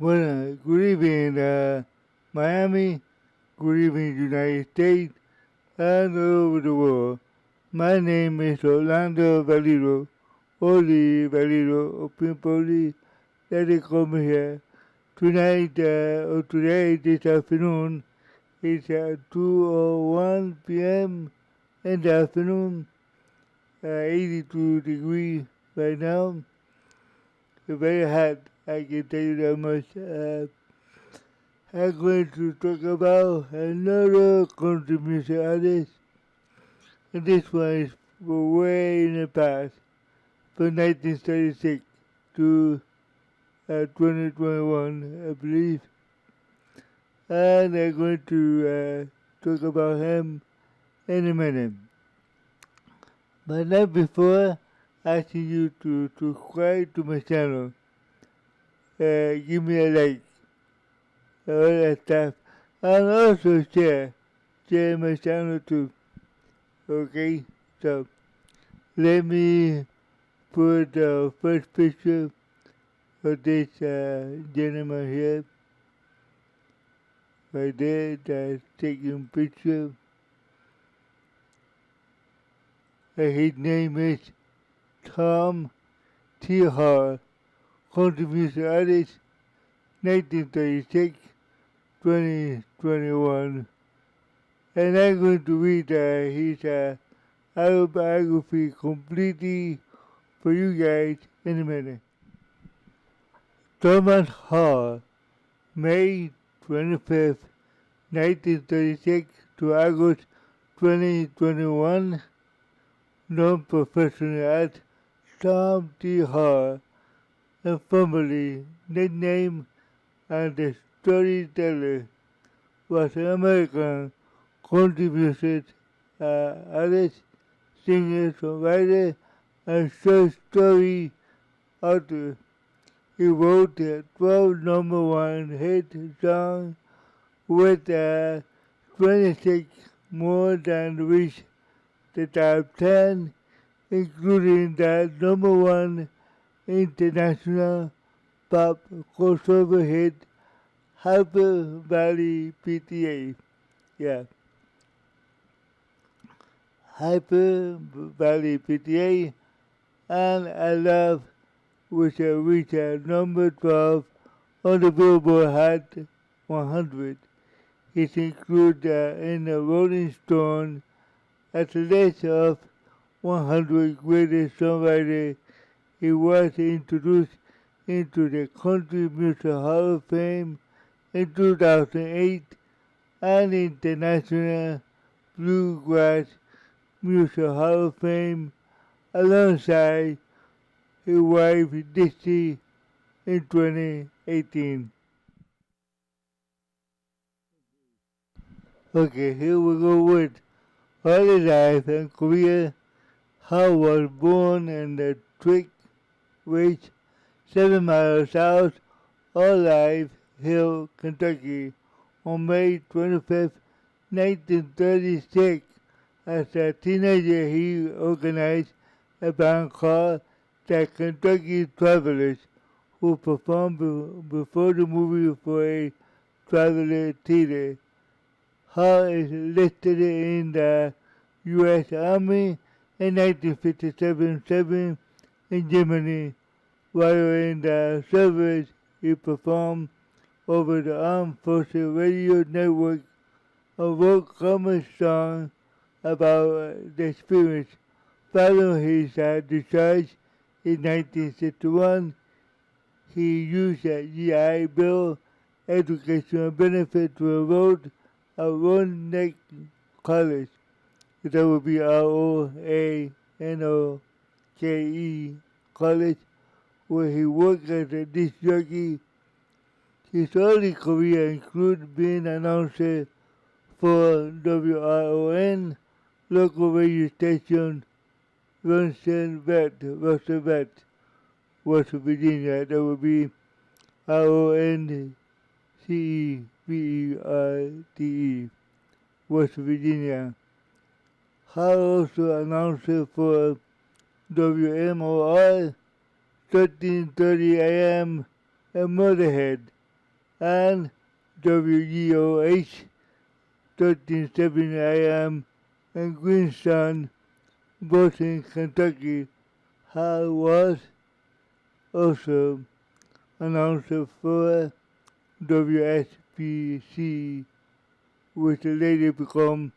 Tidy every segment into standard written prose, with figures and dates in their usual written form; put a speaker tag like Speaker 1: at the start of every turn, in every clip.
Speaker 1: Well, good evening, Miami. Good evening, United States, and all over the world. My name is Orlando Valido, Oli Valido, of Pimpoli. They call me here. Tonight, or today, this afternoon, it's 2:01 p.m. in the afternoon, 82 degrees right now. It's very hot, I can tell you that much. I'm going to talk about another country music artist, and this one is way in the past, from 1936 to 2021, I believe. And I'm going to talk about him in a minute. But not before asking you to subscribe to my channel. Give me a like, all that stuff. And also share my channel too. Okay, so let me put the first picture of this gentleman here, right there, that's taking picture. His name is Tom T. Hall, country music artist, 1936, 2021. And I'm going to read his autobiography completely for you guys in a minute. Thomas Hall, May 25th, 1936 to August 2021, known professionally as Tom T. Hall, and formerly nicknamed as the Storyteller, was an American country music artist, singer, songwriter, and short story author. He wrote 12 number one hit songs with 26 more than reached the top 10, including the number one international pop crossover hit Hyper Valley PTA. Yeah. Hyper Valley PTA, and I Love, which reached number 12 on the Billboard Hot 100. It included in the Rolling Stone at the list of 100 greatest songwriters. He was introduced into the Country Music Hall of Fame in 2008 and International Bluegrass Music Hall of Fame alongside his wife Dixie in 2018. Okay, here we go with early life and career. Hall was born in the Twig Ridge, 7 miles south of Live Hill, Kentucky, on May 25, 1936. As a teenager, he organized a band called the Kentucky Travelers, who performed before the movie for a traveler theater. Hall is listed in the U.S. Army in 1957-7 in Germany. While in the service, he performed over the Armed Forces Radio Network and wrote comic songs about the experience. Following his discharge in 1961, he used a GI Bill educational benefit to enroll at Roanoke College. That would be Roanoke College, where he worked as a disc jockey. His early career included being an announcer for WRON, local radio station, Roosevelt, West Virginia. That would be RONCEVERTE, West Virginia. Hall also announced for WMOR 13:30 a.m. at Motorhead, and WEOH 1370 AM in Greenstone, both in Kentucky. Hall was also announcer for WSPC, which later became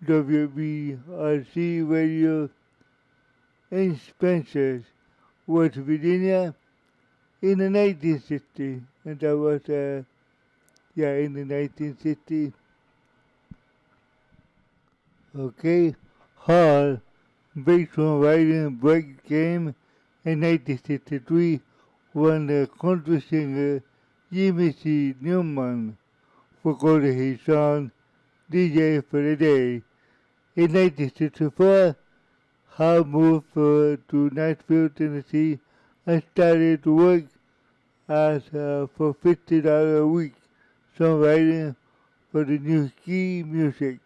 Speaker 1: WBRC Radio in Spencer, West Virginia, in the 1960s, and that was, in the 1960s. Okay, Hall, based on writing break game in 1963, won the country singer Jimmy C. Newman recorded his song DJ for the Day. In 1964, Hall moved to Nashville, Tennessee, and started to work as for $50 a week songwriting for the New Ski Music,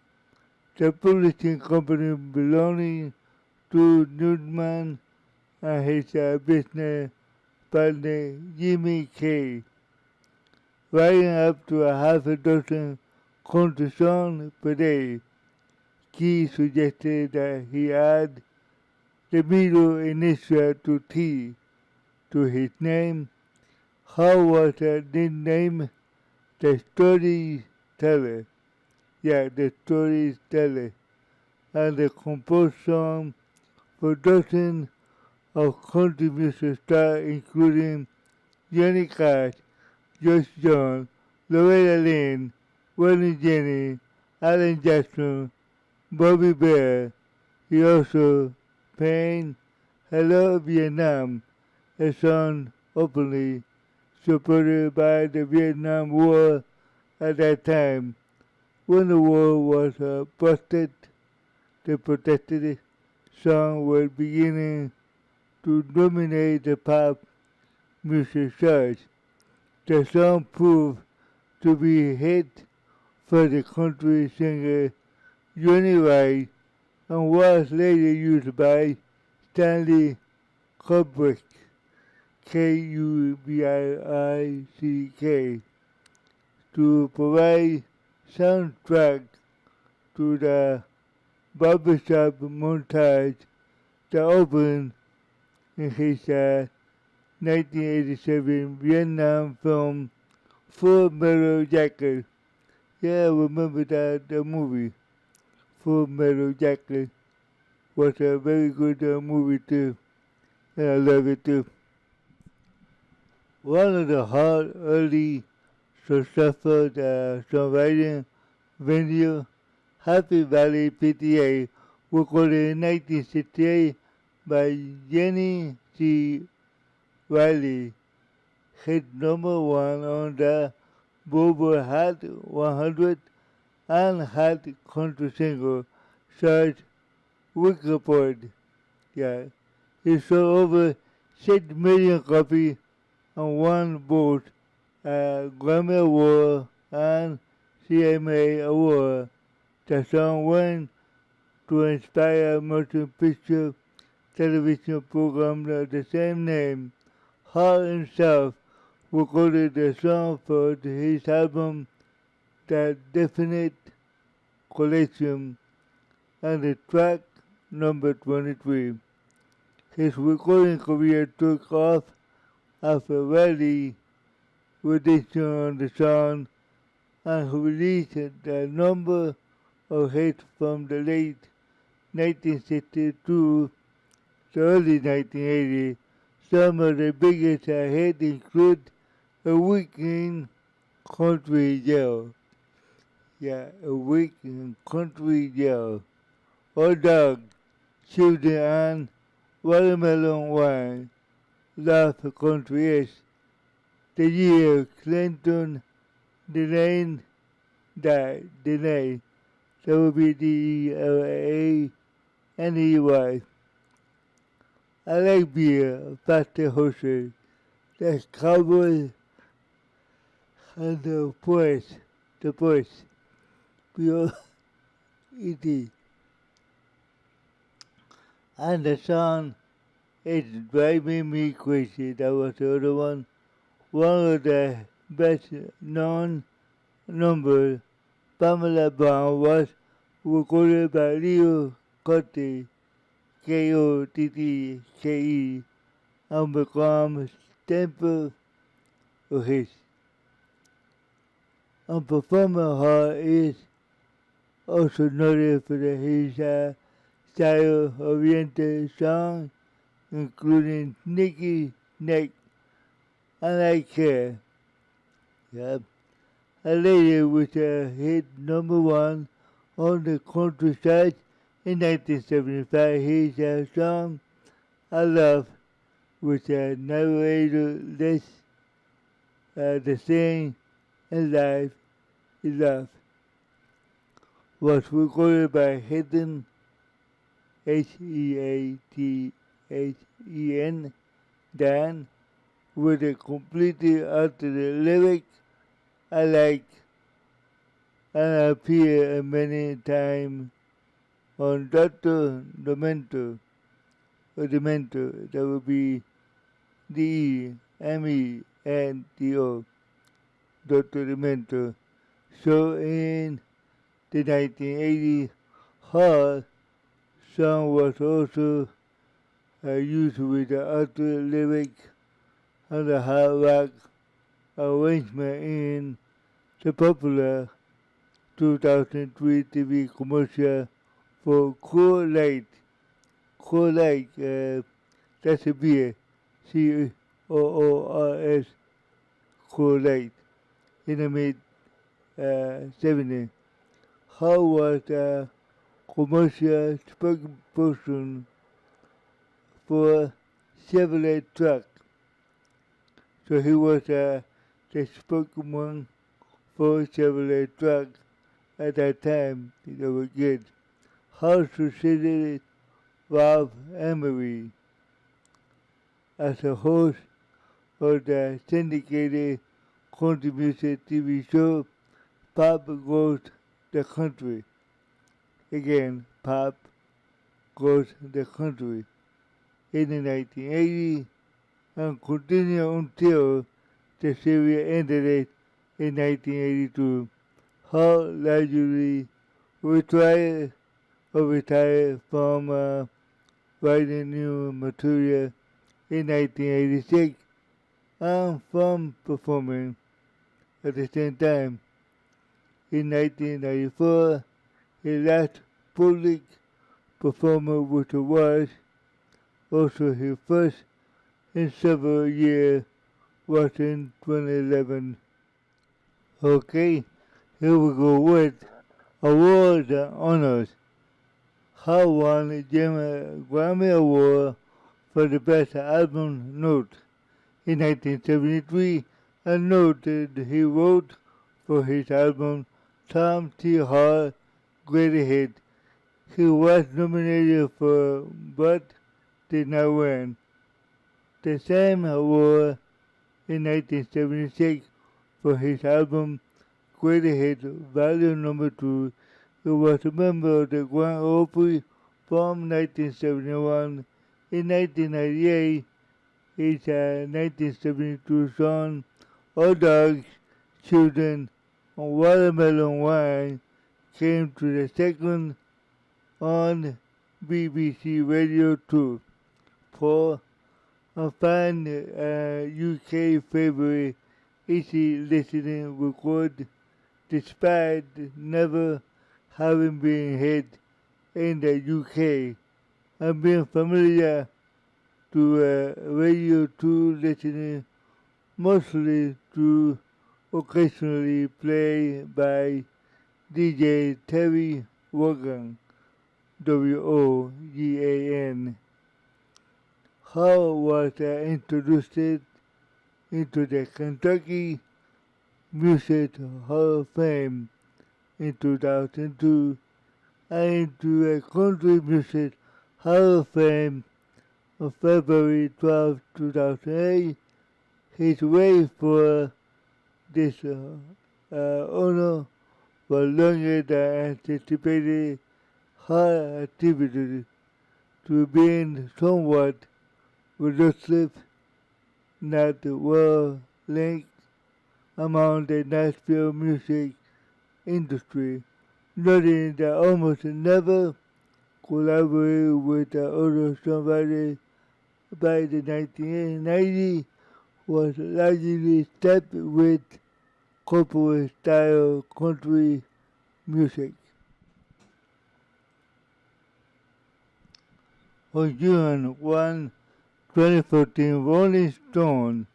Speaker 1: the publishing company belonging to Newman and his business partner Jimmy Kay, writing up to a half a dozen country songs per day. Key suggested that he add the middle initial to T to his name. How was nicknamed the storyteller? Yeah, the storyteller. And the composed song for dozens of country music stars, including Johnny Cash, Josh Jones, Loretta Lynn, Waylon Jennings, Alan Jackson, Bobby Bear. He also penned Hello Vietnam, a song openly supported by the Vietnam War at that time. When the war was busted, the protested song was beginning to dominate the pop music charts. The song proved to be a hit for the country singer Johnny Wright and was later used by Stanley Kubrick, Kubrick, to provide soundtrack to the barbershop montage that opened in his 1987 Vietnam film Full Metal Jacket. Yeah, I remember the movie. Full Metal Jacket was a very good movie too, and I love it too. One of the hard early successful songwriting venue, Happy Valley PTA, recorded in 1968 by Jenny C. Riley, hit #1 on the Billboard Hot 100 and Hot Country Single chart Report. Yeah, it sold over 6 million copies and won both a Grammy Award and CMA Award. The song went to inspire a motion picture television program of the same name. Hall himself recorded the song for his album The Definite Collection and the track number 23. His recording career took off after Riley rendition on the song and released a number of hits from the late 1960s to the early 1980s. Some of the biggest hits include A Week in Country Jail. Yeah, A Week in Country Jail. Hot Dog, Children and Watermelon Wine. Love Country is the year Clinton Deneen died. Deneen. WBDELANEY. I like beer, Pastor Jose, the cowboy and the poets, P.O.E.T. And the song is driving me crazy. That was the other one. One of the best known number, Pamela Brown, was recorded by Leo Kotte, Kottke, and became staple of his. And performer Hall is also noted for his style-oriented songs, including Nicky Neck and I Care. Yep. A lady with a hit #1 on the country chart in 1975. His song I Love, with a narrator less the saying in life is love, was recorded by Heathen Heathen Dan with a completely altered lyric I like and appear many times on Dr. Demento, or Demento, that would be DEMENTO, Dr. Demento. So in the 1980 Hall song was also used with the altered lyric and the hard rock arrangement in the popular 2003 TV commercial for Cool Light. Cool Light, that's a beer, COORS, Cool Light, in the mid 70s. How was a commercial spokesperson for Chevrolet truck? So he was the spokesman for Chevrolet truck at that time. They were good. How succeeded Bob Emery as a host of the syndicated country music TV show Pop Goes the Country. Again, Pop Goes the Country in the 1980s and continued until the series ended in 1982. Hall largely retired from writing new material in 1986 and from performing at the same time. In 1994, his last public performance was also his first in several years, was in 2011. Okay, here we go with awards and honors. Hall won the Grammy Award for the Best Album Note in 1973, a note that he wrote for his album Tom T. Hall Greatest Hit. He was nominated for but did not win. The same award in 1976 for his album Greatest Hit Volume Number 2. He was a member of the Grand Ole Opry from 1971. In 1998, his 1972 song All Dogs, Children, and Watermelon Wine came to the second on BBC Radio 2. For a fan UK favorite, easy listening record despite never having been hit in the UK and being familiar to Radio 2 listening mostly to occasionally play by DJ Terry Wogan, Wogan. Hall was introduced into the Kentucky Music Hall of Fame in 2002 and into the Country Music Hall of Fame on February 12, 2008. His wait for this honor was longer than anticipated. Hall attributed to being somewhat reluctant, not well linked among the Nashville music industry, noting that almost never collaborated with the other songwriters by the 1990s was largely stepped with corporate-style country music. On June 1, 2014, Rolling Stone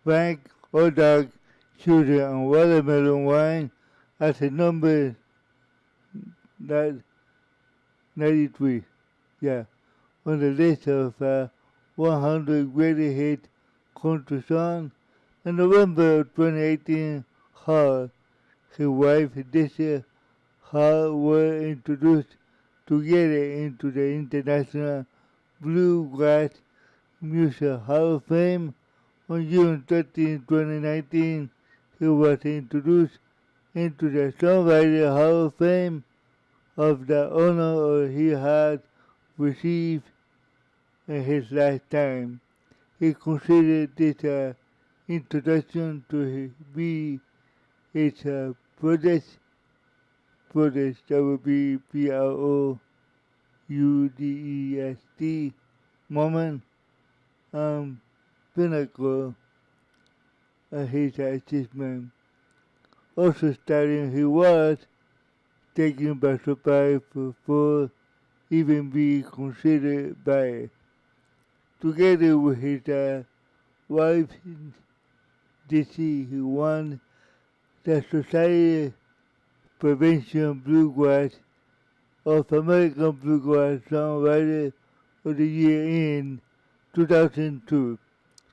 Speaker 1: ranked Hot Dog, Sugar, and Watermelon Wine as the number 93, on the list of 100 greatest hit country songs. In November 2018, Hall, his wife Dixie Hall, were introduced together into the International Bluegrass Music Hall of Fame. On June 13, 2019, he was introduced into the Songwriter Hall of Fame of the honor he had received in his lifetime. He considered this introduction to be his proudest, that would be PROUDEST moment and pinnacle of his achievement. Also stating he was taken by surprise before even being considered by it. Together with his wife Dixie, he won the Society Prevention Bluegrass of American Bluegrass Songwriter of the Year in 2002,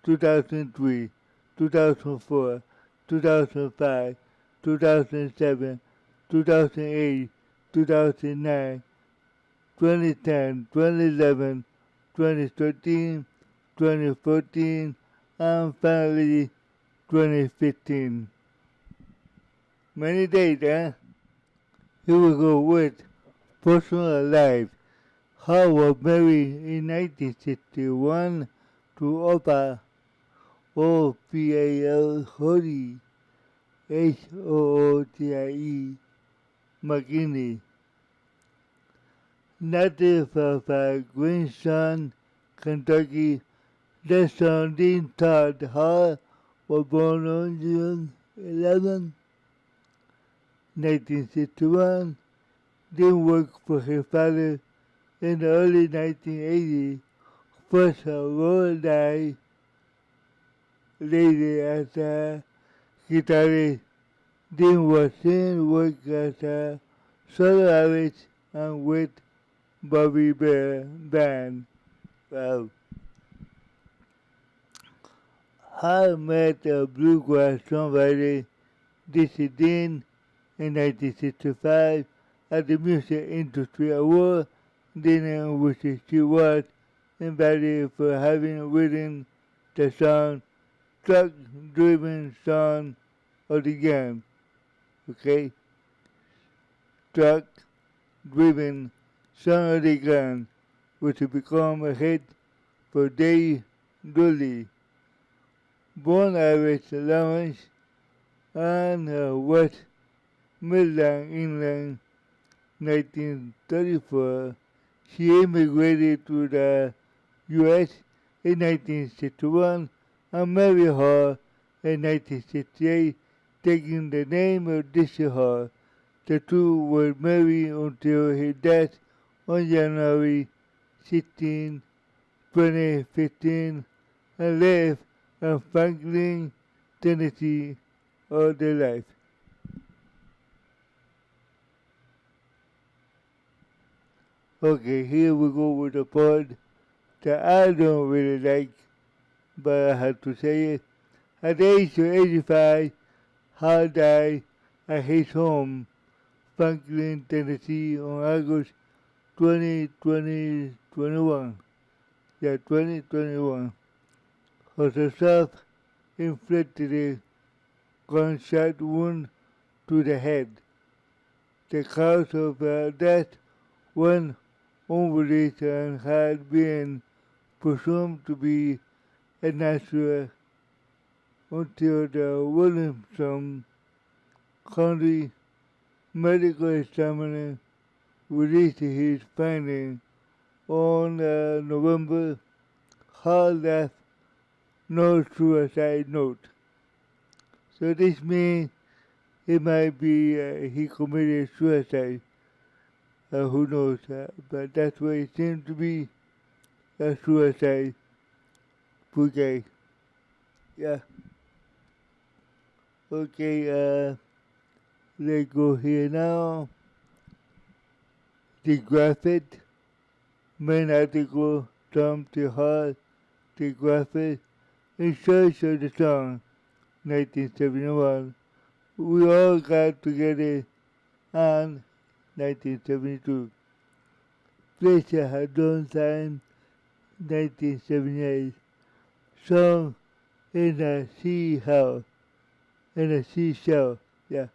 Speaker 1: 2003, 2004, 2005, 2007, 2008, 2009, 2010, 2011, 2013, 2014, and finally 2015. Many days, eh? Here we go with personal life. Hall was married in 1961 to Opa O-P-A-L Hoodie H-O-O-T-I-E McKinney. Native of Greenson, Kentucky, their son Dean Todd Hall was born on June 11, 1961. Dean worked for his father in the early 1980s. First, Roy died later as a guitarist. Dean was then worked as a solo artist and with Bobby Bear Band. Wow. Hall met a bluegrass songwriter Dixie Dean in 1965 at the Music Industry Award dinner in which she was invited for having written the song Truck Driven Song of the Game. Okay? Truck Driven Song of the Gun, which became a hit for Dave Dooley. Born Irish Lawrence and West Midland, England, 1934, she immigrated to the U.S. in 1961 and married Hall in 1968, taking the name of Dixie Hall. The two were married until his death on January 16, 2015, and lived in Franklin, Tennessee, all their life. Okay, here we go with the part that I don't really like, but I have to say it. At the age of 85, Hall died at his home, Franklin, Tennessee, on August 2021. 2021. Of a self-inflicted gunshot wound to the head. The cause of death went unreleased and had been presumed to be a natural until the Williamson County medical examiner released his findings on November. Hall left no suicide note. So this means it might be he committed suicide. Who knows? But that's what it seems to be, a suicide. Poor guy. Yeah. Okay, let's go here now. The graphic, main article, Tom T. Hall, the graphic, in search of the song, 1971. We all got together on 1972. Pleasure had done time, 1978. Song in a seashell, yeah.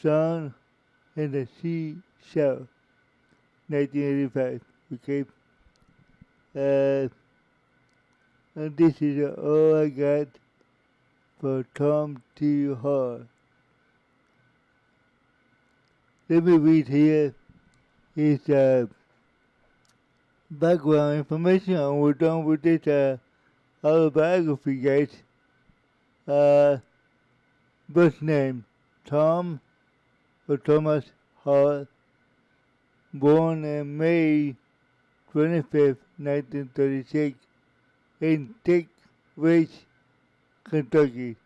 Speaker 1: Song in a seashell, 1985. Okay. And this is all I got for Tom T. Hall. Let me read here his background information, and we're done with this autobiography, guys. Birth name, Tom or Thomas Hall, born on May 25th, 1936, in Tick Ridge, Kentucky,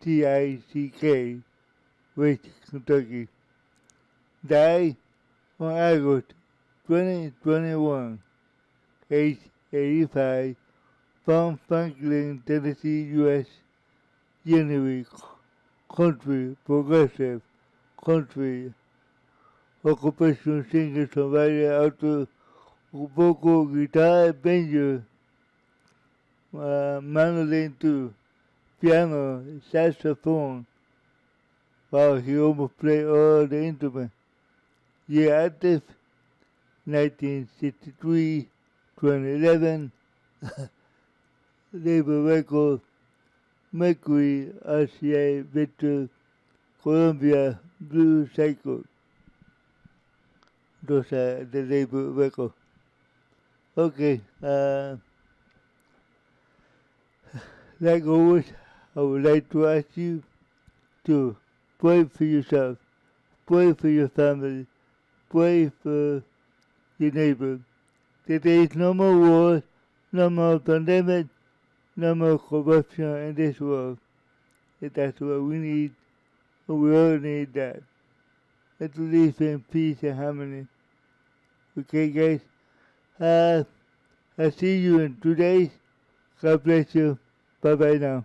Speaker 1: Tick Ridge, Kentucky. Died on August 2021, age 85, from Franklin, Tennessee, U.S. January, country, progressive, country, occupational singer, songwriter, author, vocal, guitar, banjo, mandolin too, piano, saxophone. Wow, he almost played all the instruments. Year active, 1963, 2011, label record, Mercury, RCA, Victor, Columbia, Blue Cycle. Those are the label records. Okay, like always, I would like to ask you to pray for yourself, pray for your family, pray for your neighbor. That there is no more wars, no more pandemic, no more corruption in this world. That's what we need, and we all need that. And to live in peace and harmony. Okay, guys? I'll see you in 2 days. God bless you. Bye-bye now.